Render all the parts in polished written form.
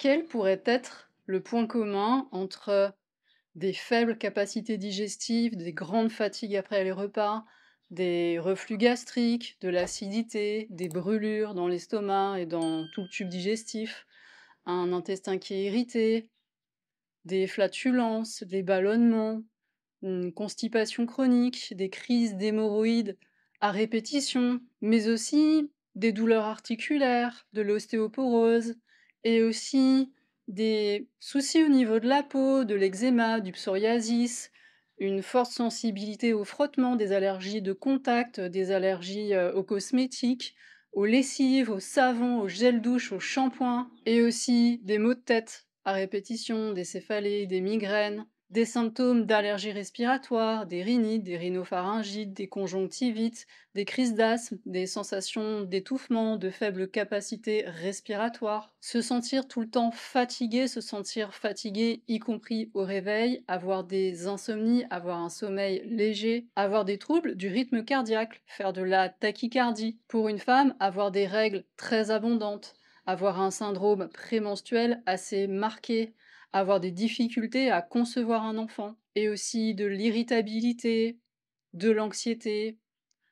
Quel pourrait être le point commun entre des faibles capacités digestives, des grandes fatigues après les repas, des reflux gastriques, de l'acidité, des brûlures dans l'estomac et dans tout le tube digestif, un intestin qui est irrité, des flatulences, des ballonnements, une constipation chronique, des crises d'hémorroïdes à répétition, mais aussi des douleurs articulaires, de l'ostéoporose et aussi des soucis au niveau de la peau, de l'eczéma, du psoriasis, une forte sensibilité au frottement, des allergies de contact, des allergies aux cosmétiques, aux lessives, aux savons, aux gels douche, aux shampoings, et aussi des maux de tête à répétition, des céphalées, des migraines, des symptômes d'allergie respiratoire, des rhinites, des rhinopharyngites, des conjonctivites, des crises d'asthme, des sensations d'étouffement, de faible capacité respiratoire. Se sentir tout le temps fatigué, se sentir fatigué y compris au réveil, avoir des insomnies, avoir un sommeil léger, avoir des troubles du rythme cardiaque, faire de la tachycardie. Pour une femme, avoir des règles très abondantes, avoir un syndrome prémenstruel assez marqué, avoir des difficultés à concevoir un enfant, et aussi de l'irritabilité, de l'anxiété,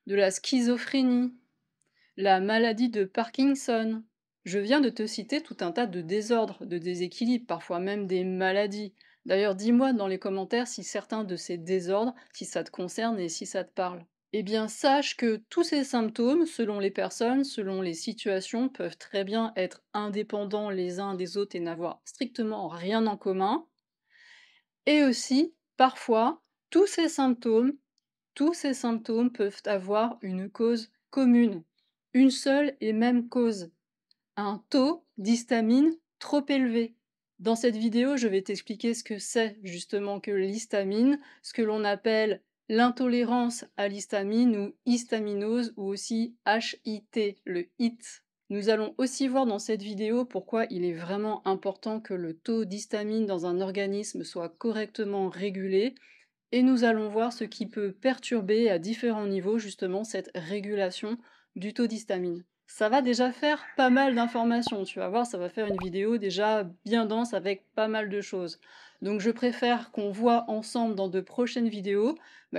de la schizophrénie, la maladie de Parkinson. Je viens de te citer tout un tas de désordres, de déséquilibres, parfois même des maladies. D'ailleurs, dis-moi dans les commentaires si certains de ces désordres, si ça te concerne et si ça te parle. Eh bien, sache que tous ces symptômes, selon les personnes, selon les situations, peuvent très bien être indépendants les uns des autres et n'avoir strictement rien en commun. Et aussi, parfois, tous ces symptômes tous ces symptômes peuvent avoir une cause commune, une seule et même cause, un taux d'histamine trop élevé. Dans cette vidéo, je vais t'expliquer ce que c'est justement que l'histamine, ce que l'on appelle l'intolérance à l'histamine ou histaminose ou aussi HIT, le HIT. Nous allons aussi voir dans cette vidéo pourquoi il est vraiment important que le taux d'histamine dans un organisme soit correctement régulé, et nous allons voir ce qui peut perturber à différents niveaux justement cette régulation du taux d'histamine. Ça va déjà faire pas mal d'informations, tu vas voir, ça va faire une vidéo déjà bien dense avec pas mal de choses. Donc je préfère qu'on voit ensemble dans de prochaines vidéos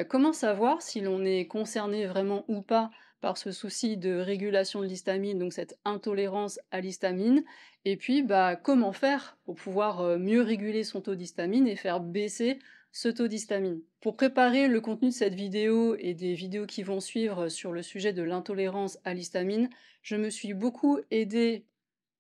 comment savoir si l'on est concerné vraiment ou pas par ce souci de régulation de l'histamine, donc cette intolérance à l'histamine, et puis comment faire pour pouvoir mieux réguler son taux d'histamine et faire baisser ce taux d'histamine. Pour préparer le contenu de cette vidéo et des vidéos qui vont suivre sur le sujet de l'intolérance à l'histamine, je me suis beaucoup aidée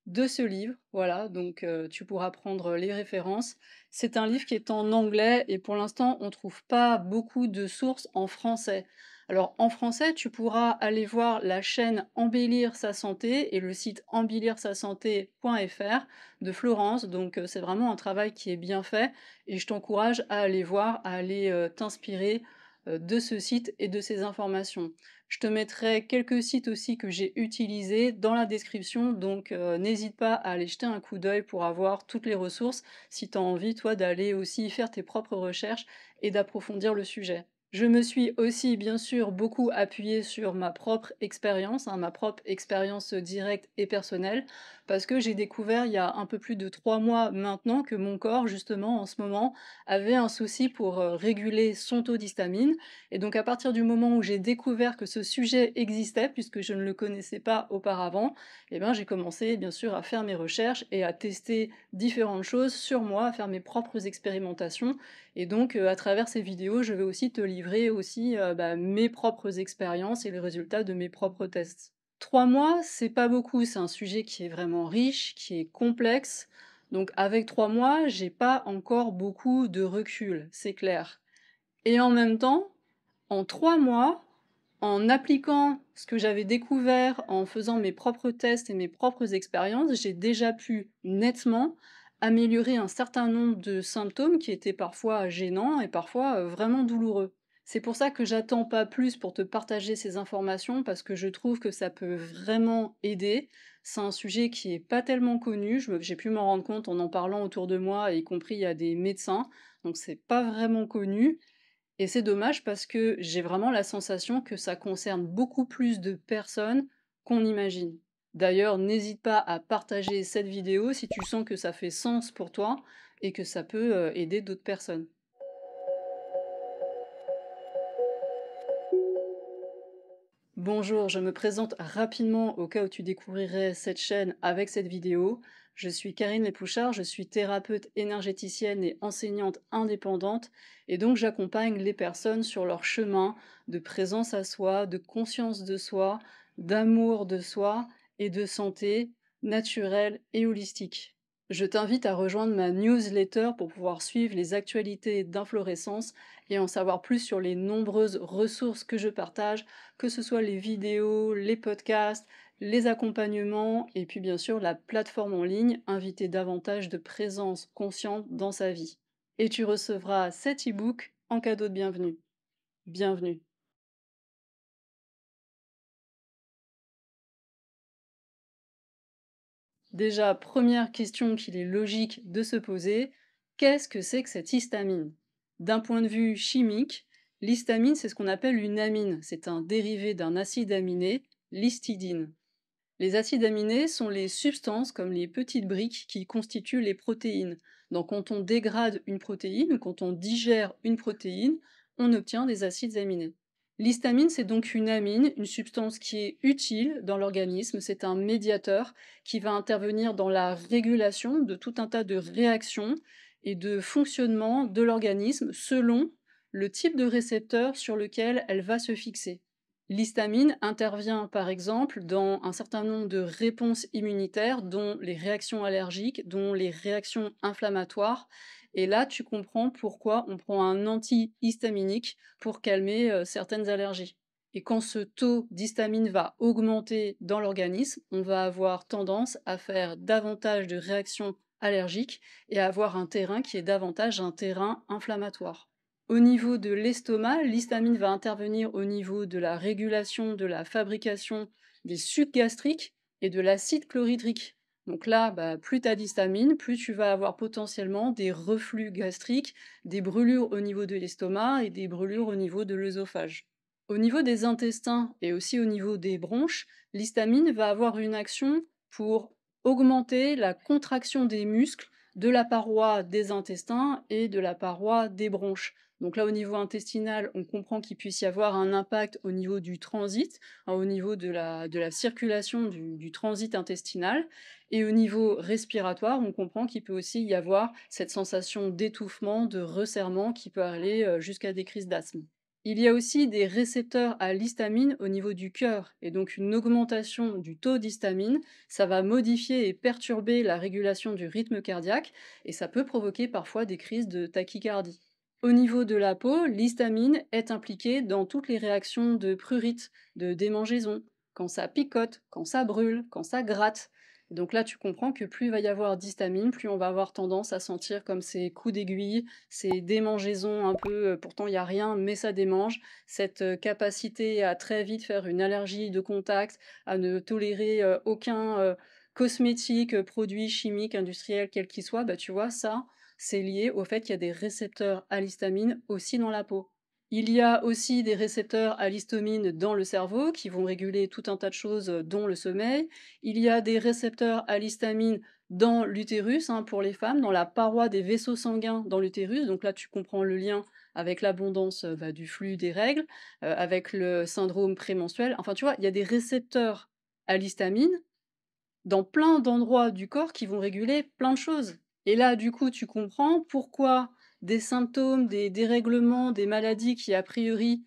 de ce livre, voilà, donc tu pourras prendre les références. C'est un livre qui est en anglais et pour l'instant on trouve pas beaucoup de sources en français. Alors en français, tu pourras aller voir la chaîne Embellir sa santé et le site embellir-sa-santé.fr de Florence, donc c'est vraiment un travail qui est bien fait et je t'encourage à aller voir, à aller t'inspirer de ce site et de ces informations. Je te mettrai quelques sites aussi que j'ai utilisés dans la description, donc n'hésite pas à aller jeter un coup d'œil pour avoir toutes les ressources si tu as envie, toi, d'aller aussi faire tes propres recherches et d'approfondir le sujet. Je me suis aussi, bien sûr, beaucoup appuyée sur ma propre expérience, ma propre expérience directe et personnelle, parce que j'ai découvert il y a un peu plus de 3 mois maintenant que mon corps, justement, en ce moment, avait un souci pour réguler son taux d'histamine. Et donc à partir du moment où j'ai découvert que ce sujet existait, puisque je ne le connaissais pas auparavant, j'ai commencé bien sûr à faire mes recherches et à tester différentes choses sur moi, à faire mes propres expérimentations. Et donc à travers ces vidéos, je vais aussi te livrer aussi mes propres expériences et les résultats de mes propres tests. 3 mois, c'est pas beaucoup, c'est un sujet qui est vraiment riche, qui est complexe. Donc avec 3 mois, j'ai pas encore beaucoup de recul, c'est clair. Et en même temps, en 3 mois, en appliquant ce que j'avais découvert, en faisant mes propres tests et mes propres expériences, j'ai déjà pu nettement améliorer un certain nombre de symptômes qui étaient parfois gênants et parfois vraiment douloureux. C'est pour ça que j'attends pas plus pour te partager ces informations parce que je trouve que ça peut vraiment aider. C'est un sujet qui est pas tellement connu, j'ai pu m'en rendre compte en en parlant autour de moi, y compris à des médecins, donc c'est pas vraiment connu. Et c'est dommage parce que j'ai vraiment la sensation que ça concerne beaucoup plus de personnes qu'on imagine. D'ailleurs, n'hésite pas à partager cette vidéo si tu sens que ça fait sens pour toi et que ça peut aider d'autres personnes. Bonjour, je me présente rapidement au cas où tu découvrirais cette chaîne avec cette vidéo. Je suis Karine Lépouchard, je suis thérapeute énergéticienne et enseignante indépendante et donc j'accompagne les personnes sur leur chemin de présence à soi, de conscience de soi, d'amour de soi et de santé naturelle et holistique. Je t'invite à rejoindre ma newsletter pour pouvoir suivre les actualités d'inflorescence et en savoir plus sur les nombreuses ressources que je partage, que ce soit les vidéos, les podcasts, les accompagnements et puis bien sûr la plateforme en ligne, inviter davantage de présence consciente dans sa vie. Et tu recevras cet e-book en cadeau de bienvenue. Bienvenue. Déjà, première question qu'il est logique de se poser, qu'est-ce que c'est que cette histamine? D'un point de vue chimique, l'histamine, c'est ce qu'on appelle une amine. C'est un dérivé d'un acide aminé, l'histidine. Les acides aminés sont les substances comme les petites briques qui constituent les protéines. Donc quand on dégrade une protéine ou quand on digère une protéine, on obtient des acides aminés. L'histamine, c'est donc une amine, une substance qui est utile dans l'organisme. C'est un médiateur qui va intervenir dans la régulation de tout un tas de réactions et de fonctionnement de l'organisme selon le type de récepteur sur lequel elle va se fixer. L'histamine intervient par exemple dans un certain nombre de réponses immunitaires, dont les réactions allergiques, dont les réactions inflammatoires. Et là, tu comprends pourquoi on prend un antihistaminique pour calmer certaines allergies. Et quand ce taux d'histamine va augmenter dans l'organisme, on va avoir tendance à faire davantage de réactions allergiques et à avoir un terrain qui est davantage un terrain inflammatoire. Au niveau de l'estomac, l'histamine va intervenir au niveau de la régulation de la fabrication des sucs gastriques et de l'acide chlorhydrique. Donc là, plus tu as d'histamine, plus tu vas avoir potentiellement des reflux gastriques, des brûlures au niveau de l'estomac et des brûlures au niveau de l'œsophage. Au niveau des intestins et aussi au niveau des bronches, l'histamine va avoir une action pour augmenter la contraction des muscles de la paroi des intestins et de la paroi des bronches. Donc là, au niveau intestinal, on comprend qu'il puisse y avoir un impact au niveau du transit, hein, au niveau de la circulation du transit intestinal. Et au niveau respiratoire, on comprend qu'il peut aussi y avoir cette sensation d'étouffement, de resserrement qui peut aller jusqu'à des crises d'asthme. Il y a aussi des récepteurs à l'histamine au niveau du cœur, et donc une augmentation du taux d'histamine, ça va modifier et perturber la régulation du rythme cardiaque, et ça peut provoquer parfois des crises de tachycardie. Au niveau de la peau, l'histamine est impliquée dans toutes les réactions de prurite, de démangeaison, quand ça picote, quand ça brûle, quand ça gratte. Donc là, tu comprends que plus il va y avoir d'histamine, plus on va avoir tendance à sentir comme ces coups d'aiguille, ces démangeaisons un peu, pourtant il n'y a rien, mais ça démange. Cette capacité à très vite faire une allergie de contact, à ne tolérer aucun cosmétique, produit chimique, industriel, quel qu'il soit, tu vois, ça, c'est lié au fait qu'il y a des récepteurs à l'histamine aussi dans la peau. Il y a aussi des récepteurs à l'histamine dans le cerveau qui vont réguler tout un tas de choses, dont le sommeil. Il y a des récepteurs à l'histamine dans l'utérus, hein, pour les femmes, dans la paroi des vaisseaux sanguins dans l'utérus. Donc là, tu comprends le lien avec l'abondance du flux des règles, avec le syndrome prémenstruel. Enfin, tu vois, il y a des récepteurs à l'histamine dans plein d'endroits du corps qui vont réguler plein de choses. Et là, du coup, tu comprends pourquoi des symptômes, des dérèglements, des maladies qui, a priori,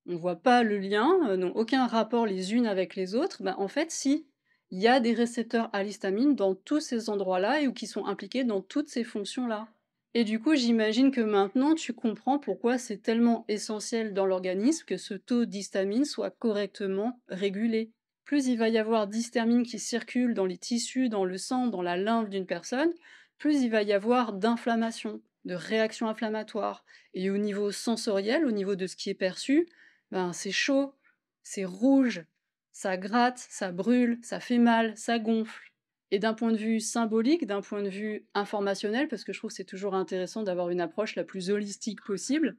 on ne voit pas le lien, n'ont aucun rapport les unes avec les autres, en fait, si, il y a des récepteurs à l'histamine dans tous ces endroits-là et ou qui sont impliqués dans toutes ces fonctions-là. Et du coup, j'imagine que maintenant, tu comprends pourquoi c'est tellement essentiel dans l'organisme que ce taux d'histamine soit correctement régulé. Plus il va y avoir d'histamine qui circule dans les tissus, dans le sang, dans la lymphe d'une personne, plus il va y avoir d'inflammation, de réactions inflammatoires. Et au niveau sensoriel, au niveau de ce qui est perçu, c'est chaud, c'est rouge, ça gratte, ça brûle, ça fait mal, ça gonfle. Et d'un point de vue symbolique, d'un point de vue informationnel, parce que je trouve que c'est toujours intéressant d'avoir une approche la plus holistique possible,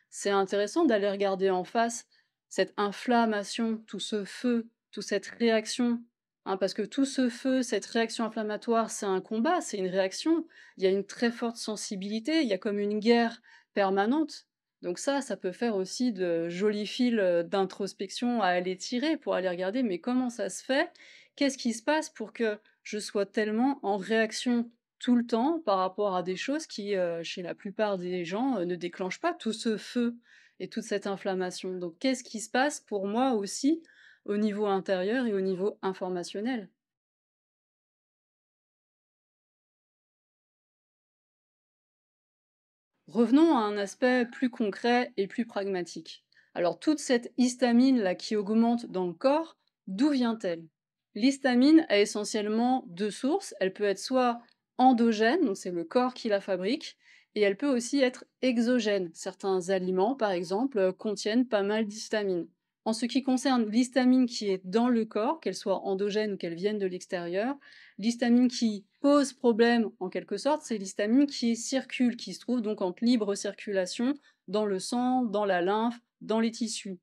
c'est intéressant d'aller regarder en face cette inflammation, tout ce feu, toute cette réaction hein, parce que tout ce feu, cette réaction inflammatoire, c'est un combat, c'est une réaction. Il y a une très forte sensibilité, il y a comme une guerre permanente. Donc ça peut faire aussi de jolis fils, d'introspection à aller tirer pour aller regarder, mais comment ça se fait? Qu'est-ce qui se passe pour que je sois tellement en réaction tout le temps par rapport à des choses qui, chez la plupart des gens, ne déclenchent pas tout ce feu et toute cette inflammation? Donc qu'est-ce qui se passe pour moi aussi au niveau intérieur et au niveau informationnel? Revenons à un aspect plus concret et plus pragmatique. Alors toute cette histamine là qui augmente dans le corps, d'où vient-elle? L'histamine a essentiellement deux sources. Elle peut être soit endogène, donc c'est le corps qui la fabrique, et elle peut aussi être exogène. Certains aliments, par exemple, contiennent pas mal d'histamine. En ce qui concerne l'histamine qui est dans le corps, qu'elle soit endogène ou qu'elle vienne de l'extérieur, l'histamine qui pose problème, en quelque sorte, c'est l'histamine qui circule, qui se trouve donc en libre circulation dans le sang, dans la lymphe, dans les tissus.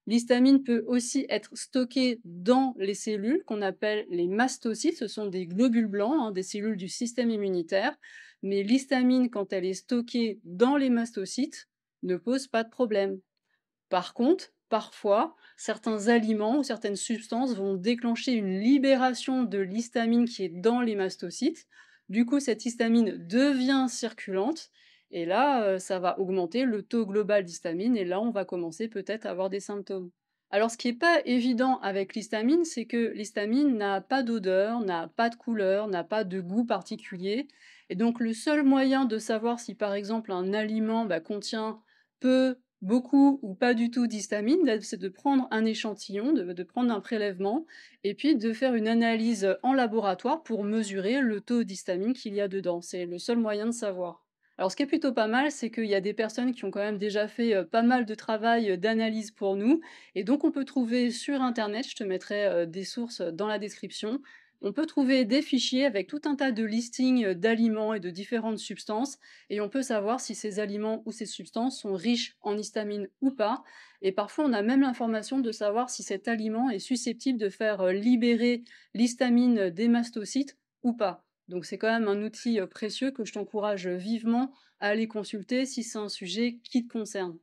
L'histamine peut aussi être stockée dans les cellules qu'on appelle les mastocytes. Ce sont des globules blancs, hein, des cellules du système immunitaire. Mais l'histamine, quand elle est stockée dans les mastocytes, ne pose pas de problème. Par contre, parfois, certains aliments ou certaines substances vont déclencher une libération de l'histamine qui est dans les mastocytes. Du coup, cette histamine devient circulante et là, ça va augmenter le taux global d'histamine et là, on va commencer peut-être à avoir des symptômes. Alors, ce qui n'est pas évident avec l'histamine, c'est que l'histamine n'a pas d'odeur, n'a pas de couleur, n'a pas de goût particulier. Et donc, le seul moyen de savoir si, par exemple, un aliment contient peu, beaucoup ou pas du tout d'histamine, c'est de prendre un échantillon, de prendre un prélèvement et puis de faire une analyse en laboratoire pour mesurer le taux d'histamine qu'il y a dedans. C'est le seul moyen de savoir. Alors, ce qui est plutôt pas mal, c'est qu'il y a des personnes qui ont quand même déjà fait pas mal de travail d'analyse pour nous. Et donc, on peut trouver sur Internet, je te mettrai des sources dans la description, on peut trouver des fichiers avec tout un tas de listings d'aliments et de différentes substances et on peut savoir si ces aliments ou ces substances sont riches en histamine ou pas. Et parfois, on a même l'information de savoir si cet aliment est susceptible de faire libérer l'histamine des mastocytes ou pas. Donc c'est quand même un outil précieux que je t'encourage vivement à aller consulter si c'est un sujet qui te concerne.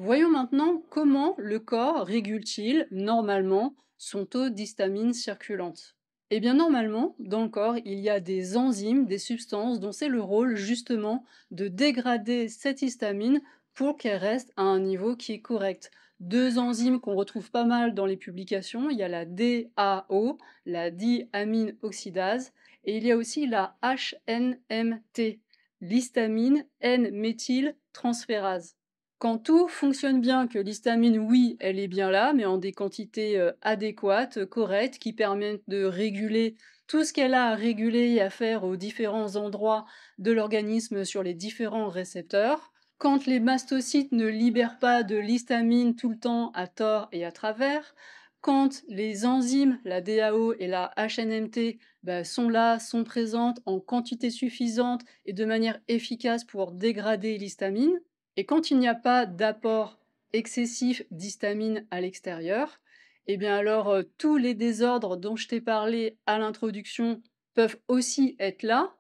Voyons maintenant comment le corps régule-t-il normalement son taux d'histamine circulante. Eh bien normalement, dans le corps, il y a des enzymes, des substances dont c'est le rôle justement de dégrader cette histamine pour qu'elle reste à un niveau qui est correct. Deux enzymes qu'on retrouve pas mal dans les publications, il y a la DAO, la diamine oxydase, et il y a aussi la HNMT, l'histamine N-méthyltransférase. Quand tout fonctionne bien, que l'histamine, oui, elle est bien là, mais en des quantités adéquates, correctes, qui permettent de réguler tout ce qu'elle a à réguler et à faire aux différents endroits de l'organisme sur les différents récepteurs. Quand les mastocytes ne libèrent pas de l'histamine tout le temps à tort et à travers, quand les enzymes, la DAO et la HNMT, sont là, sont présentes en quantité suffisante et de manière efficace pour dégrader l'histamine, et quand il n'y a pas d'apport excessif d'histamine à l'extérieur, eh bien alors tous les désordres dont je t'ai parlé à l'introduction peuvent aussi être là,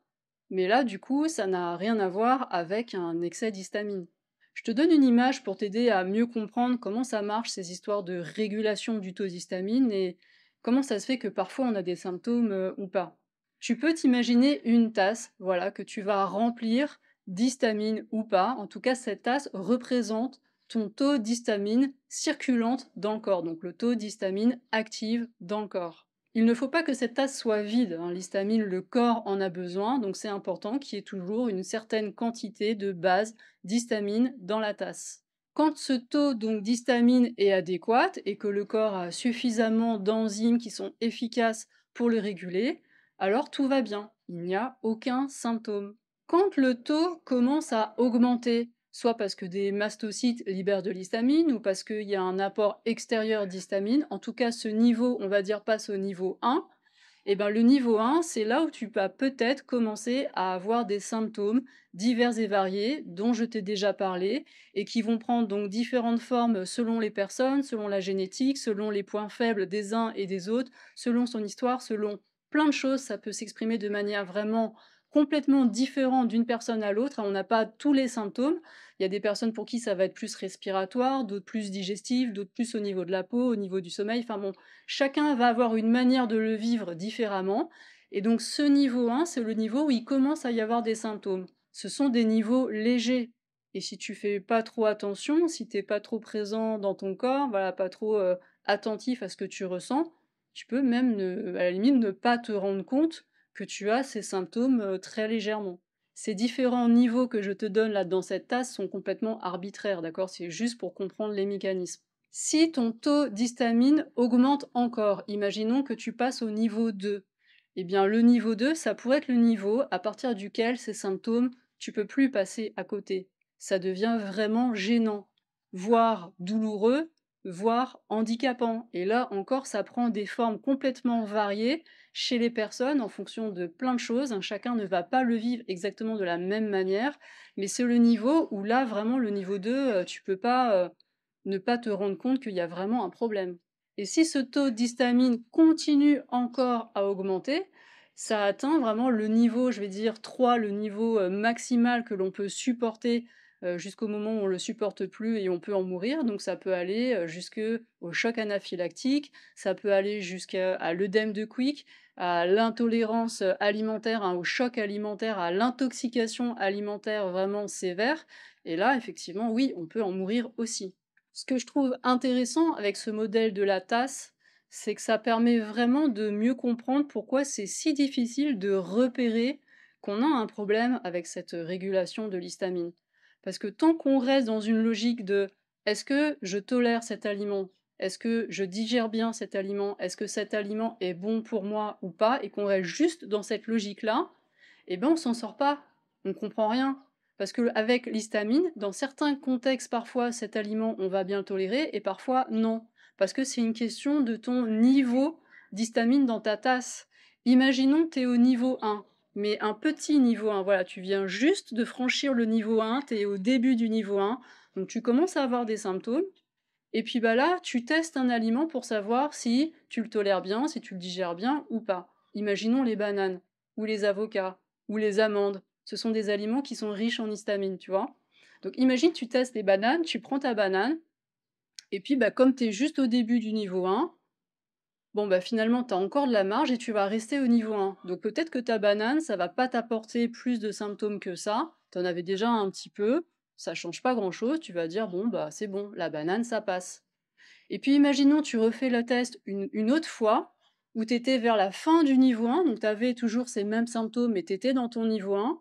mais là du coup ça n'a rien à voir avec un excès d'histamine. Je te donne une image pour t'aider à mieux comprendre comment ça marche ces histoires de régulation du taux d'histamine et comment ça se fait que parfois on a des symptômes ou pas. Tu peux t'imaginer une tasse, voilà, que tu vas remplir d'histamine ou pas. En tout cas, cette tasse représente ton taux d'histamine circulante dans le corps, donc le taux d'histamine active dans le corps. Il ne faut pas que cette tasse soit vide, hein. L'histamine, le corps en a besoin, donc c'est important qu'il y ait toujours une certaine quantité de base d'histamine dans la tasse. Quand ce taux donc d'histamine est adéquat et que le corps a suffisamment d'enzymes qui sont efficaces pour le réguler, alors tout va bien, il n'y a aucun symptôme. Quand le taux commence à augmenter, soit parce que des mastocytes libèrent de l'histamine ou parce qu'il y a un apport extérieur d'histamine, en tout cas ce niveau, on va dire, passe au niveau 1, Et ben, le niveau 1, c'est là où tu vas peut-être commencer à avoir des symptômes divers et variés dont je t'ai déjà parlé et qui vont prendre donc différentes formes selon les personnes, selon la génétique, selon les points faibles des uns et des autres, selon son histoire, selon plein de choses. Ça peut s'exprimer de manière vraiment complètement différente d'une personne à l'autre. On n'a pas tous les symptômes. Il y a des personnes pour qui ça va être plus respiratoire, d'autres plus digestif, d'autres plus au niveau de la peau, au niveau du sommeil. Enfin bon, chacun va avoir une manière de le vivre différemment. Et donc ce niveau 1, c'est le niveau où il commence à y avoir des symptômes. Ce sont des niveaux légers. Et si tu fais pas trop attention, si t'es pas trop présent dans ton corps, voilà, pas trop attentif à ce que tu ressens, tu peux même, à la limite, ne pas te rendre compte que tu as ces symptômes très légèrement. Ces différents niveaux que je te donne là dans cette tasse sont complètement arbitraires, d'accord? C'est juste pour comprendre les mécanismes. Si ton taux d'histamine augmente encore, imaginons que tu passes au niveau 2, eh bien le niveau 2, ça pourrait être le niveau à partir duquel ces symptômes, tu peux plus passer à côté. Ça devient vraiment gênant, voire douloureux, voire handicapant. Et là encore, ça prend des formes complètement variées chez les personnes en fonction de plein de choses. Chacun ne va pas le vivre exactement de la même manière, mais c'est le niveau où là, vraiment, le niveau 2, tu peux pas ne pas te rendre compte qu'il y a vraiment un problème. Et si ce taux d'histamine continue encore à augmenter, ça atteint vraiment le niveau, je vais dire 3, le niveau maximal que l'on peut supporter jusqu'au moment où on ne le supporte plus et on peut en mourir. Donc ça peut aller jusqu'au choc anaphylactique, ça peut aller jusqu'à l'œdème de Quick, à l'intolérance alimentaire, au choc alimentaire, à l'intoxication alimentaire vraiment sévère. Et là, effectivement, oui, on peut en mourir aussi. Ce que je trouve intéressant avec ce modèle de la tasse, c'est que ça permet vraiment de mieux comprendre pourquoi c'est si difficile de repérer qu'on a un problème avec cette régulation de l'histamine. Parce que tant qu'on reste dans une logique de est-ce que je tolère cet aliment? Est-ce que je digère bien cet aliment? Est-ce que cet aliment est bon pour moi ou pas? Et qu'on reste juste dans cette logique-là, eh ben on s'en sort pas. On comprend rien. Parce qu'avec l'histamine, dans certains contextes, parfois, cet aliment, on va bien le tolérer, et parfois, non. Parce que c'est une question de ton niveau d'histamine dans ta tasse. Imaginons que tu es au niveau 1, mais un petit niveau 1. Voilà, tu viens juste de franchir le niveau 1, tu es au début du niveau 1, donc tu commences à avoir des symptômes. Et puis bah là, tu testes un aliment pour savoir si tu le tolères bien, si tu le digères bien ou pas. Imaginons les bananes, ou les avocats, ou les amandes. Ce sont des aliments qui sont riches en histamine, tu vois. Donc imagine, tu testes les bananes, tu prends ta banane, et puis bah, comme tu es juste au début du niveau 1, bon bah finalement tu as encore de la marge et tu vas rester au niveau 1. Donc peut-être que ta banane, ça va pas t'apporter plus de symptômes que ça, tu en avais déjà un petit peu, ça change pas grand-chose, tu vas dire bon bah c'est bon, la banane ça passe. Et puis imaginons, tu refais le test une autre fois, où tu étais vers la fin du niveau 1, donc tu avais toujours ces mêmes symptômes, mais tu étais dans ton niveau 1.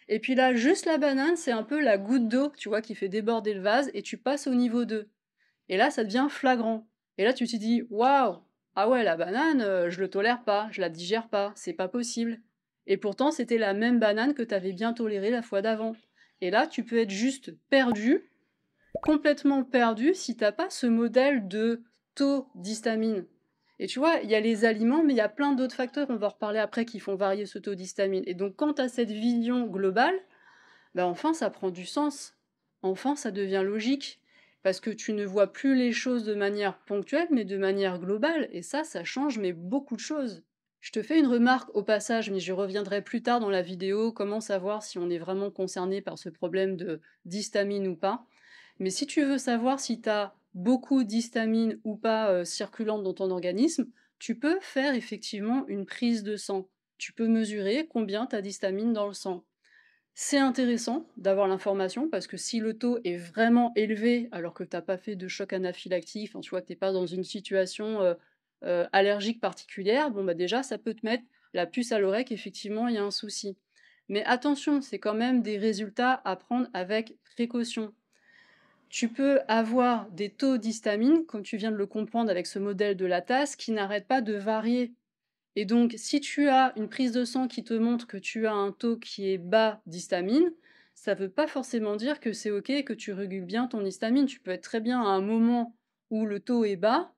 Et puis là, juste la banane, c'est un peu la goutte d'eau, tu vois, qui fait déborder le vase, et tu passes au niveau 2. Et là, ça devient flagrant. Et là, tu te dis, waouh, ah ouais, la banane, je le tolère pas, je la digère pas, c'est pas possible. Et pourtant, c'était la même banane que tu avais bien tolérée la fois d'avant. Et là, tu peux être juste perdu, complètement perdu si t'as pas ce modèle de taux d'histamine. Et tu vois, il y a les aliments, mais il y a plein d'autres facteurs, on va en reparler après, qui font varier ce taux d'histamine. Et donc, quand tu as cette vision globale, ben enfin, ça prend du sens. Enfin, ça devient logique. Parce que tu ne vois plus les choses de manière ponctuelle, mais de manière globale. Et ça change, mais beaucoup de choses. Je te fais une remarque au passage, mais je reviendrai plus tard dans la vidéo, comment savoir si on est vraiment concerné par ce problème de d'histamine ou pas. Mais si tu veux savoir si tu as beaucoup d'histamine ou pas circulante dans ton organisme, tu peux faire effectivement une prise de sang. Tu peux mesurer combien tu as d'histamine dans le sang. C'est intéressant d'avoir l'information parce que si le taux est vraiment élevé alors que tu n'as pas fait de choc anaphylactique, enfin, tu vois que tu n'es pas dans une situation allergique particulière, bon bah déjà ça peut te mettre la puce à l'oreille qu'effectivement il y a un souci. Mais attention, c'est quand même des résultats à prendre avec précaution. Tu peux avoir des taux d'histamine, comme tu viens de le comprendre avec ce modèle de la tasse, qui n'arrêtent pas de varier. Et donc, si tu as une prise de sang qui te montre que tu as un taux qui est bas d'histamine, ça ne veut pas forcément dire que c'est OK et que tu régules bien ton histamine. Tu peux être très bien à un moment où le taux est bas,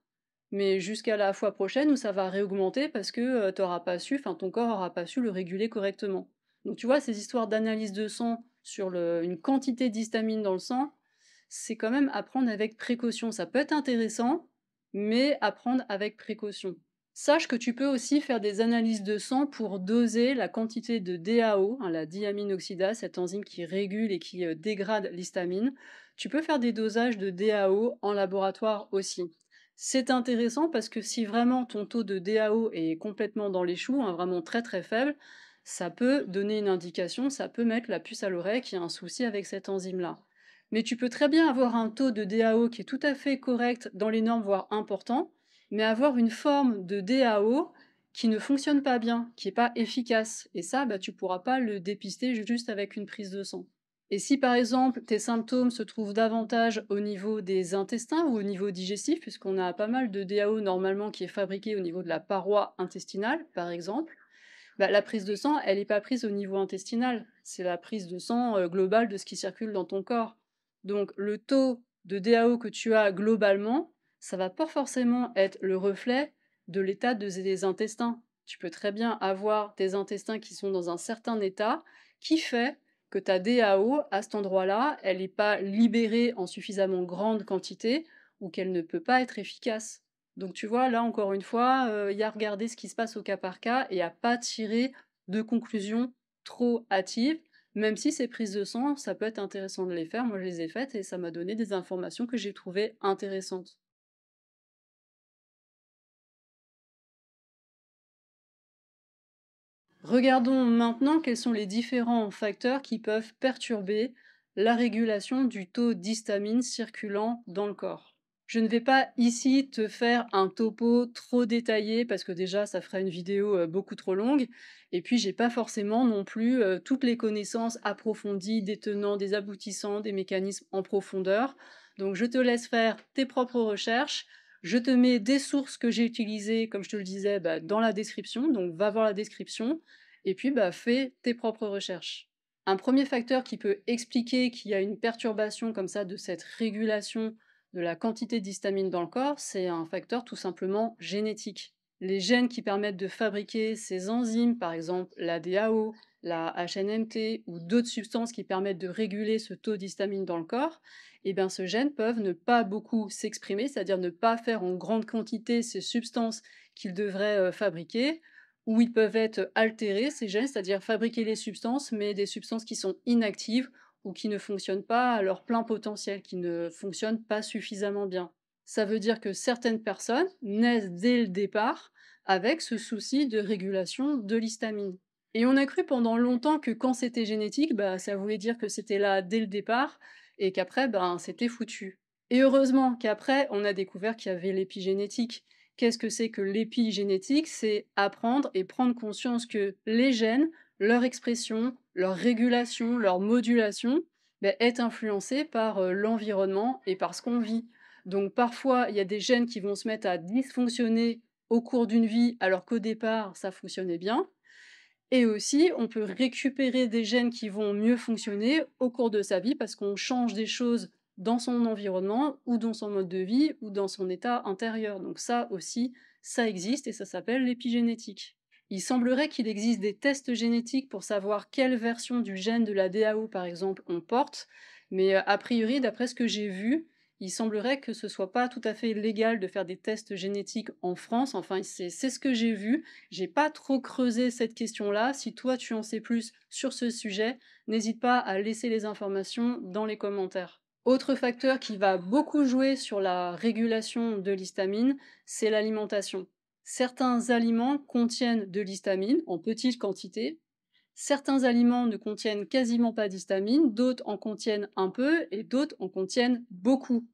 mais jusqu'à la fois prochaine où ça va réaugmenter parce que t'auras pas su, enfin ton corps aura pas su le réguler correctement. Donc tu vois, ces histoires d'analyse de sang sur une quantité d'histamine dans le sang, c'est quand même à prendre avec précaution. Ça peut être intéressant, mais à prendre avec précaution. Sache que tu peux aussi faire des analyses de sang pour doser la quantité de DAO, hein, la diamine oxydase, cette enzyme qui régule et qui dégrade l'histamine. Tu peux faire des dosages de DAO en laboratoire aussi. C'est intéressant parce que si vraiment ton taux de DAO est complètement dans les choux, hein, vraiment très très faible, ça peut donner une indication, ça peut mettre la puce à l'oreille qu'il y a un souci avec cette enzyme-là. Mais tu peux très bien avoir un taux de DAO qui est tout à fait correct dans les normes, voire important, mais avoir une forme de DAO qui ne fonctionne pas bien, qui n'est pas efficace. Et ça, bah, tu ne pourras pas le dépister juste avec une prise de sang. Et si par exemple tes symptômes se trouvent davantage au niveau des intestins ou au niveau digestif, puisqu'on a pas mal de DAO normalement qui est fabriqué au niveau de la paroi intestinale, par exemple, bah, la prise de sang, elle n'est pas prise au niveau intestinal, c'est la prise de sang globale de ce qui circule dans ton corps. Donc le taux de DAO que tu as globalement, ça va pas forcément être le reflet de l'état des intestins. Tu peux très bien avoir tes intestins qui sont dans un certain état qui fait que ta DAO, à cet endroit-là, elle n'est pas libérée en suffisamment grande quantité ou qu'elle ne peut pas être efficace. Donc tu vois, là encore une fois, il y a à regarder ce qui se passe au cas par cas et à pas tirer de conclusions trop hâtives, même si ces prises de sang, ça peut être intéressant de les faire. Moi, je les ai faites et ça m'a donné des informations que j'ai trouvées intéressantes. Regardons maintenant quels sont les différents facteurs qui peuvent perturber la régulation du taux d'histamine circulant dans le corps. Je ne vais pas ici te faire un topo trop détaillé parce que déjà ça ferait une vidéo beaucoup trop longue et puis j'ai pas forcément non plus toutes les connaissances approfondies des tenants, des aboutissants, des mécanismes en profondeur. Donc je te laisse faire tes propres recherches. Je te mets des sources que j'ai utilisées, comme je te le disais, bah, dans la description, donc va voir la description et puis bah, fais tes propres recherches. Un premier facteur qui peut expliquer qu'il y a une perturbation comme ça de cette régulation de la quantité d'histamine dans le corps, c'est un facteur tout simplement génétique. Les gènes qui permettent de fabriquer ces enzymes, par exemple la DAO, la HNMT ou d'autres substances qui permettent de réguler ce taux d'histamine dans le corps, eh bien ce gène peuvent ne pas beaucoup s'exprimer, c'est-à-dire ne pas faire en grande quantité ces substances qu'ils devraient fabriquer, ou ils peuvent être altérés, ces gènes, c'est-à-dire fabriquer les substances, mais des substances qui sont inactives ou qui ne fonctionnent pas à leur plein potentiel, qui ne fonctionnent pas suffisamment bien. Ça veut dire que certaines personnes naissent dès le départ avec ce souci de régulation de l'histamine. Et on a cru pendant longtemps que quand c'était génétique, bah, ça voulait dire que c'était là dès le départ et qu'après, ben, c'était foutu. Et heureusement qu'après, on a découvert qu'il y avait l'épigénétique. Qu'est-ce que c'est que l'épigénétique? C'est apprendre et prendre conscience que les gènes, leur expression, leur régulation, leur modulation, ben, est influencée par l'environnement et par ce qu'on vit. Donc parfois, il y a des gènes qui vont se mettre à dysfonctionner au cours d'une vie alors qu'au départ, ça fonctionnait bien. Et aussi, on peut récupérer des gènes qui vont mieux fonctionner au cours de sa vie parce qu'on change des choses dans son environnement ou dans son mode de vie ou dans son état intérieur. Donc ça aussi, ça existe et ça s'appelle l'épigénétique. Il semblerait qu'il existe des tests génétiques pour savoir quelle version du gène de la DAO, par exemple, on porte, mais a priori, d'après ce que j'ai vu, il semblerait que ce soit pas tout à fait légal de faire des tests génétiques en France. Enfin, c'est ce que j'ai vu. J'ai pas trop creusé cette question-là. Si toi tu en sais plus sur ce sujet, n'hésite pas à laisser les informations dans les commentaires. Autre facteur qui va beaucoup jouer sur la régulation de l'histamine, c'est l'alimentation. Certains aliments contiennent de l'histamine en petite quantité. Certains aliments ne contiennent quasiment pas d'histamine, d'autres en contiennent un peu et d'autres en contiennent beaucoup.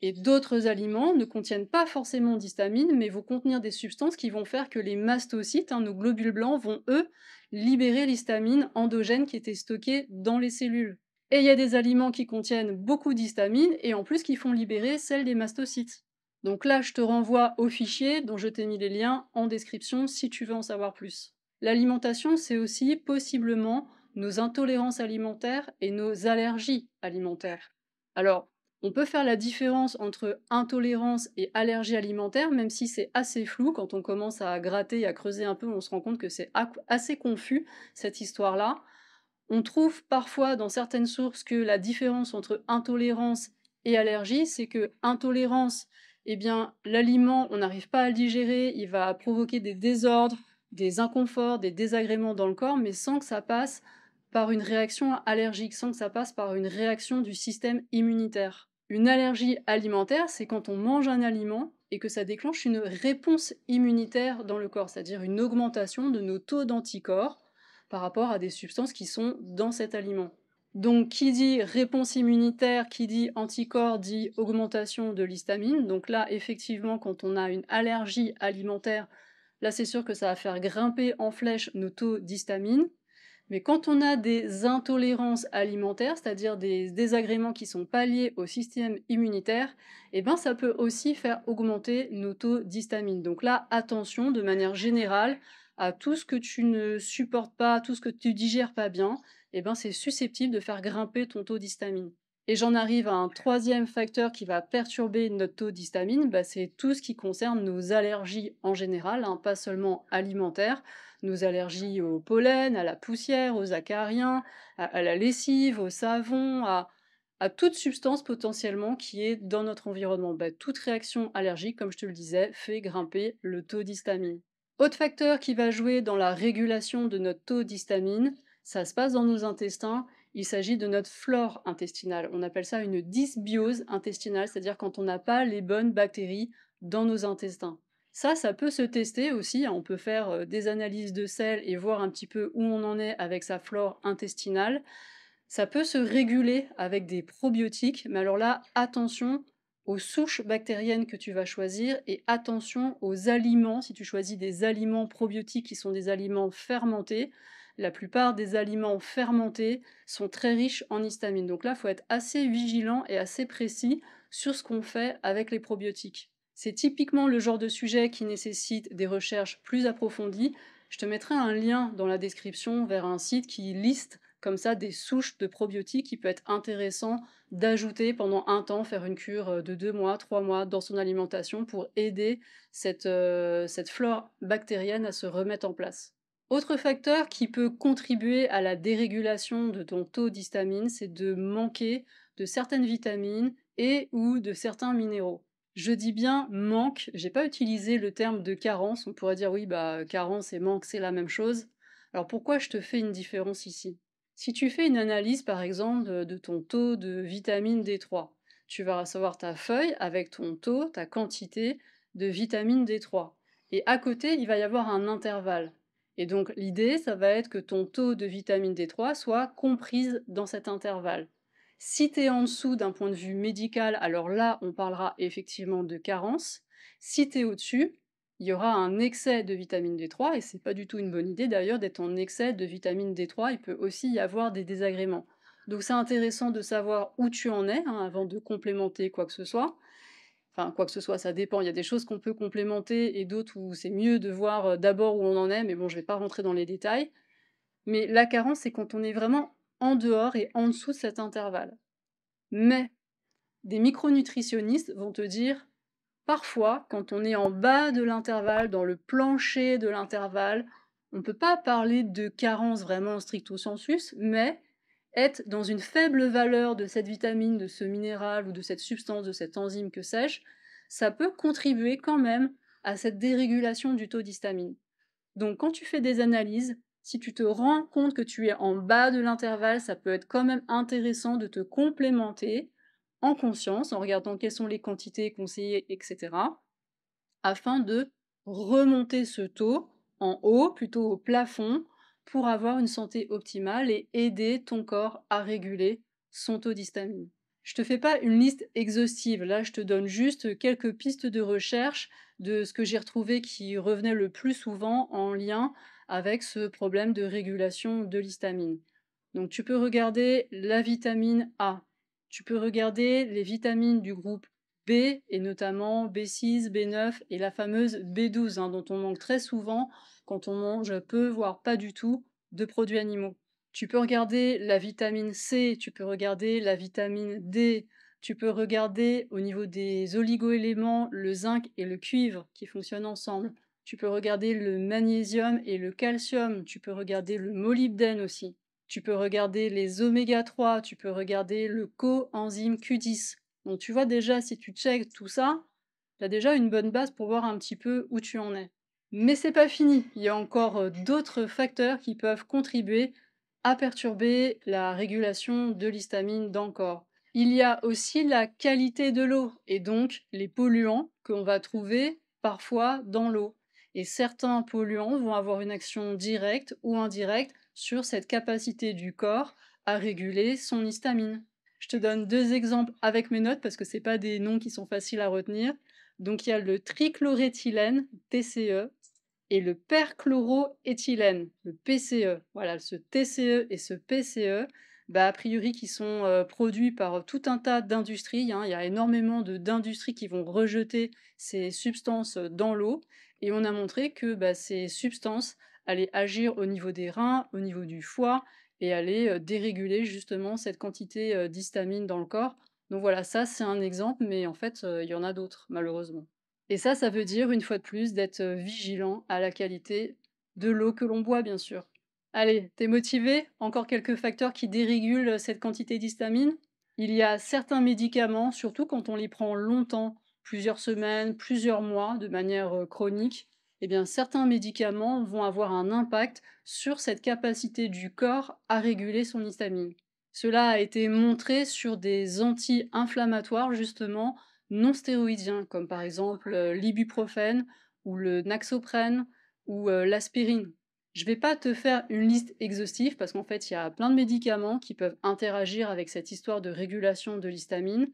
Et d'autres aliments ne contiennent pas forcément d'histamine, mais vont contenir des substances qui vont faire que les mastocytes, hein, nos globules blancs, vont eux libérer l'histamine endogène qui était stockée dans les cellules. Et il y a des aliments qui contiennent beaucoup d'histamine et en plus qui font libérer celle des mastocytes. Donc là, je te renvoie au fichier dont je t'ai mis les liens en description si tu veux en savoir plus. L'alimentation, c'est aussi possiblement nos intolérances alimentaires et nos allergies alimentaires. Alors, On peut faire la différence entre intolérance et allergie alimentaire, même si c'est assez flou. Quand on commence à gratter et à creuser un peu, on se rend compte que c'est assez confus, cette histoire-là. On trouve parfois dans certaines sources que la différence entre intolérance et allergie, c'est que intolérance, eh bien, l'aliment, on n'arrive pas à le digérer, il va provoquer des désordres, des inconforts, des désagréments dans le corps, mais sans que ça passe par une réaction allergique, sans que ça passe par une réaction du système immunitaire. Une allergie alimentaire, c'est quand on mange un aliment et que ça déclenche une réponse immunitaire dans le corps, c'est-à-dire une augmentation de nos taux d'anticorps par rapport à des substances qui sont dans cet aliment. Donc, qui dit réponse immunitaire, qui dit anticorps, dit augmentation de l'histamine. Donc là, effectivement, quand on a une allergie alimentaire, là, c'est sûr que ça va faire grimper en flèche nos taux d'histamine. Mais quand on a des intolérances alimentaires, c'est-à-dire des désagréments qui sont pas liés au système immunitaire, eh ben ça peut aussi faire augmenter nos taux d'histamine. Donc là, attention de manière générale à tout ce que tu ne supportes pas, tout ce que tu digères pas bien, eh ben c'est susceptible de faire grimper ton taux d'histamine. Et j'en arrive à un troisième facteur qui va perturber notre taux d'histamine, bah, c'est tout ce qui concerne nos allergies en général, hein, pas seulement alimentaires, nos allergies au pollen, à la poussière, aux acariens, à la lessive, au savon, à toute substance potentiellement qui est dans notre environnement. Bah, toute réaction allergique, comme je te le disais, fait grimper le taux d'histamine. Autre facteur qui va jouer dans la régulation de notre taux d'histamine, ça se passe dans nos intestins, il s'agit de notre flore intestinale. On appelle ça une dysbiose intestinale, c'est-à-dire quand on n'a pas les bonnes bactéries dans nos intestins. Ça peut se tester aussi, hein. On peut faire des analyses de sel et voir un petit peu où on en est avec sa flore intestinale. Ça peut se réguler avec des probiotiques, mais alors là, attention aux souches bactériennes que tu vas choisir et attention aux aliments. Si tu choisis des aliments probiotiques qui sont des aliments fermentés, la plupart des aliments fermentés sont très riches en histamine. Donc là, il faut être assez vigilant et assez précis sur ce qu'on fait avec les probiotiques. C'est typiquement le genre de sujet qui nécessite des recherches plus approfondies. Je te mettrai un lien dans la description vers un site qui liste comme ça des souches de probiotiques qui peut être intéressant d'ajouter pendant un temps, faire une cure de 2 mois, 3 mois dans son alimentation pour aider cette flore bactérienne à se remettre en place. Autre facteur qui peut contribuer à la dérégulation de ton taux d'histamine, c'est de manquer de certaines vitamines et ou de certains minéraux. Je dis bien manque, j'ai pas utilisé le terme de carence, on pourrait dire oui, bah carence et manque c'est la même chose. Alors pourquoi je te fais une différence ici? Si tu fais une analyse par exemple de ton taux de vitamine D3, tu vas recevoir ta feuille avec ton taux, ta quantité de vitamine D3. Et à côté, il va y avoir un intervalle. Et donc l'idée, ça va être que ton taux de vitamine D3 soit comprise dans cet intervalle. Si tu es en dessous d'un point de vue médical, alors là, on parlera effectivement de carence. Si tu es au-dessus, il y aura un excès de vitamine D3, et c'est pas du tout une bonne idée d'ailleurs d'être en excès de vitamine D3, il peut aussi y avoir des désagréments. Donc c'est intéressant de savoir où tu en es, hein, avant de complémenter quoi que ce soit. Enfin, quoi que ce soit, ça dépend. Il y a des choses qu'on peut complémenter et d'autres où c'est mieux de voir d'abord où on en est, mais bon, je vais pas rentrer dans les détails. Mais la carence, c'est quand on est vraiment en dehors et en dessous de cet intervalle. Mais des micronutritionnistes vont te dire, parfois, quand on est en bas de l'intervalle, dans le plancher de l'intervalle, on ne peut pas parler de carence vraiment stricto sensus, mais être dans une faible valeur de cette vitamine, de ce minéral ou de cette substance, de cette enzyme, que sais-je, ça peut contribuer quand même à cette dérégulation du taux d'histamine. Donc quand tu fais des analyses, si tu te rends compte que tu es en bas de l'intervalle, ça peut être quand même intéressant de te complémenter en conscience, en regardant quelles sont les quantités conseillées, etc., afin de remonter ce taux en haut, plutôt au plafond, pour avoir une santé optimale et aider ton corps à réguler son taux d'histamine. Je te fais pas une liste exhaustive, là je te donne juste quelques pistes de recherche de ce que j'ai retrouvé qui revenait le plus souvent en lien avec ce problème de régulation de l'histamine. Donc tu peux regarder la vitamine A, tu peux regarder les vitamines du groupe B, et notamment B6, B9 et la fameuse B12, hein, dont on manque très souvent quand on mange peu, voire pas du tout, de produits animaux. Tu peux regarder la vitamine C, tu peux regarder la vitamine D, Tu peux regarder au niveau des oligoéléments, le zinc et le cuivre qui fonctionnent ensemble. Tu peux regarder le magnésium et le calcium. Tu peux regarder le molybdène aussi. Tu peux regarder les oméga 3. Tu peux regarder le coenzyme Q10. Donc tu vois déjà, si tu checkes tout ça, tu as déjà une bonne base pour voir un petit peu où tu en es. Mais c'est pas fini. Il y a encore d'autres facteurs qui peuvent contribuer à perturber la régulation de l'histamine dans le corps. Il y a aussi la qualité de l'eau et donc les polluants qu'on va trouver parfois dans l'eau. Et certains polluants vont avoir une action directe ou indirecte sur cette capacité du corps à réguler son histamine. Je te donne deux exemples avec mes notes parce que ce pas des noms qui sont faciles à retenir. Donc il y a le trichloréthylène, TCE, et le perchloroéthylène, le PCE. Voilà, ce TCE et ce PCE, a priori, qui sont produits par tout un tas d'industries. Il y a énormément d'industries qui vont rejeter ces substances dans l'eau. Et on a montré que ces substances allaient agir au niveau des reins, au niveau du foie, et allaient déréguler justement cette quantité d'histamine dans le corps. Donc voilà, ça c'est un exemple, mais en fait, il y en a d'autres, malheureusement. Et ça veut dire, une fois de plus, d'être vigilant à la qualité de l'eau que l'on boit, bien sûr. Allez, t'es motivé? Encore quelques facteurs qui dérégulent cette quantité d'histamine? Il y a certains médicaments, surtout quand on les prend longtemps, plusieurs semaines, plusieurs mois, de manière chronique, eh bien certains médicaments vont avoir un impact sur cette capacité du corps à réguler son histamine. Cela a été montré sur des anti-inflammatoires, justement, non stéroïdiens, comme par exemple l'ibuprofène ou le naxoprène ou l'aspirine. Je ne vais pas te faire une liste exhaustive parce qu'en fait, il y a plein de médicaments qui peuvent interagir avec cette histoire de régulation de l'histamine.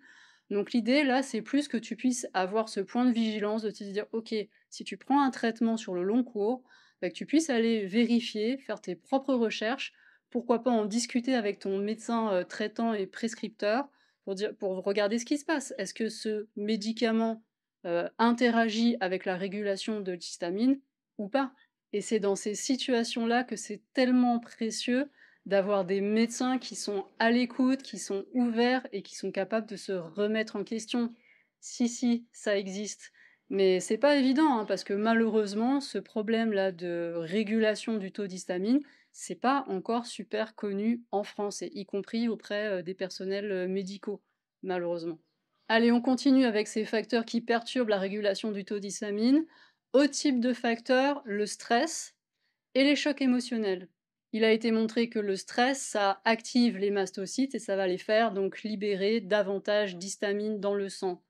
Donc l'idée là, c'est plus que tu puisses avoir ce point de vigilance de te dire, ok, si tu prends un traitement sur le long cours, que tu puisses aller vérifier, faire tes propres recherches, pourquoi pas en discuter avec ton médecin traitant et prescripteur pour regarder ce qui se passe. Est-ce que ce médicament interagit avec la régulation de l'histamine ou pas? Et c'est dans ces situations-là que c'est tellement précieux d'avoir des médecins qui sont à l'écoute, qui sont ouverts et qui sont capables de se remettre en question. Si, ça existe. Mais c'est pas évident, hein, parce que malheureusement, ce problème-là de régulation du taux d'histamine, c'est pas encore super connu en France, et y compris auprès des personnels médicaux, malheureusement. Allez, on continue avec ces facteurs qui perturbent la régulation du taux d'histamine. Autre type de facteurs, le stress et les chocs émotionnels. Il a été montré que le stress, ça active les mastocytes et ça va les faire donc libérer davantage d'histamine dans le sang.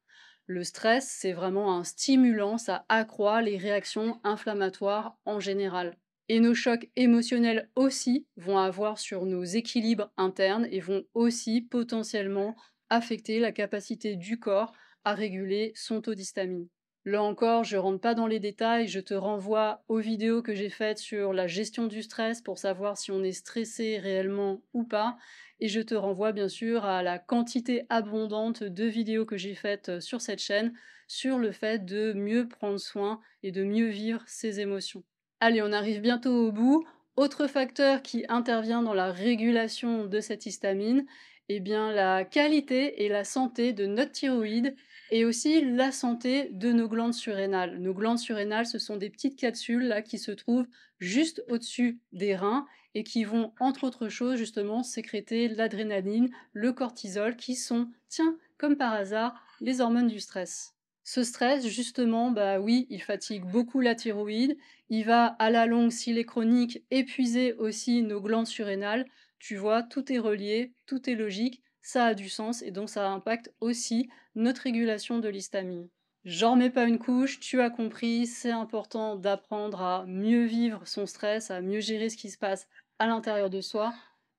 Le stress, c'est vraiment un stimulant, ça accroît les réactions inflammatoires en général. Et nos chocs émotionnels aussi vont avoir sur nos équilibres internes et vont aussi potentiellement affecter la capacité du corps à réguler son taux d'histamine. Là encore, je ne rentre pas dans les détails, je te renvoie aux vidéos que j'ai faites sur la gestion du stress pour savoir si on est stressé réellement ou pas. Et je te renvoie bien sûr à la quantité abondante de vidéos que j'ai faites sur cette chaîne sur le fait de mieux prendre soin et de mieux vivre ses émotions. Allez, on arrive bientôt au bout. Autre facteur qui intervient dans la régulation de cette histamine, eh bien la qualité et la santé de notre thyroïde et aussi la santé de nos glandes surrénales. Nos glandes surrénales, ce sont des petites capsules là qui se trouvent juste au-dessus des reins et qui vont, entre autres choses, justement, sécréter l'adrénaline, le cortisol, qui sont, tiens, comme par hasard, les hormones du stress. Ce stress, justement, oui, il fatigue beaucoup la thyroïde, il va, à la longue, s'il est chronique, épuiser aussi nos glandes surrénales. Tu vois, tout est relié, tout est logique, ça a du sens, et donc ça impacte aussi notre régulation de l'histamine. J'en remets pas une couche, tu as compris, c'est important d'apprendre à mieux vivre son stress, à mieux gérer ce qui se passe à l'intérieur de soi.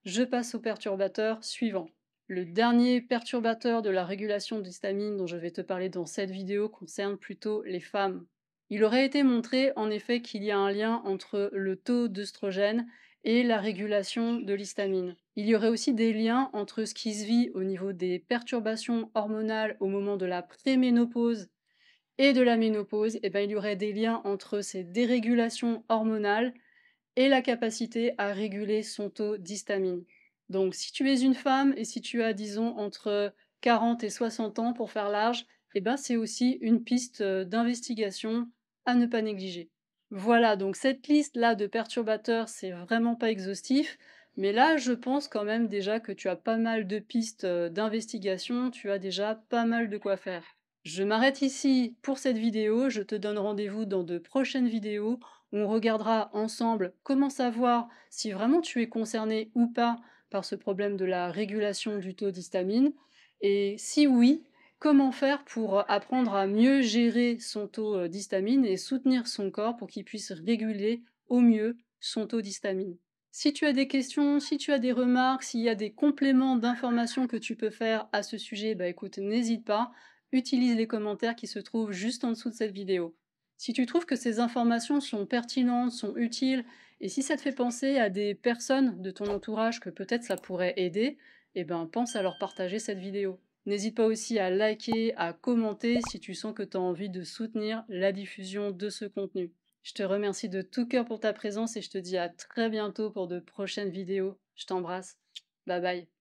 Je passe au perturbateur suivant. Le dernier perturbateur de la régulation de l'histamine dont je vais te parler dans cette vidéo concerne plutôt les femmes. Il aurait été montré en effet qu'il y a un lien entre le taux d'œstrogène et la régulation de l'histamine. Il y aurait aussi des liens entre ce qui se vit au niveau des perturbations hormonales au moment de la préménopause et de la ménopause. Et il y aurait des liens entre ces dérégulations hormonales et la capacité à réguler son taux d'histamine. Donc si tu es une femme et si tu as, disons, entre 40 et 60 ans pour faire large, eh ben, c'est aussi une piste d'investigation à ne pas négliger. Voilà, donc cette liste-là de perturbateurs, c'est vraiment pas exhaustif, mais là, je pense quand même déjà que tu as pas mal de pistes d'investigation, tu as déjà pas mal de quoi faire. Je m'arrête ici pour cette vidéo, je te donne rendez-vous dans de prochaines vidéos où on regardera ensemble comment savoir si vraiment tu es concerné ou pas par ce problème de la régulation du taux d'histamine, et si oui, comment faire pour apprendre à mieux gérer son taux d'histamine et soutenir son corps pour qu'il puisse réguler au mieux son taux d'histamine. Si tu as des questions, si tu as des remarques, s'il y a des compléments d'informations que tu peux faire à ce sujet, bah écoute, n'hésite pas, utilise les commentaires qui se trouvent juste en dessous de cette vidéo. Si tu trouves que ces informations sont pertinentes, sont utiles, et si ça te fait penser à des personnes de ton entourage que peut-être ça pourrait aider, eh ben pense à leur partager cette vidéo. N'hésite pas aussi à liker, à commenter si tu sens que tu as envie de soutenir la diffusion de ce contenu. Je te remercie de tout cœur pour ta présence et je te dis à très bientôt pour de prochaines vidéos. Je t'embrasse. Bye bye.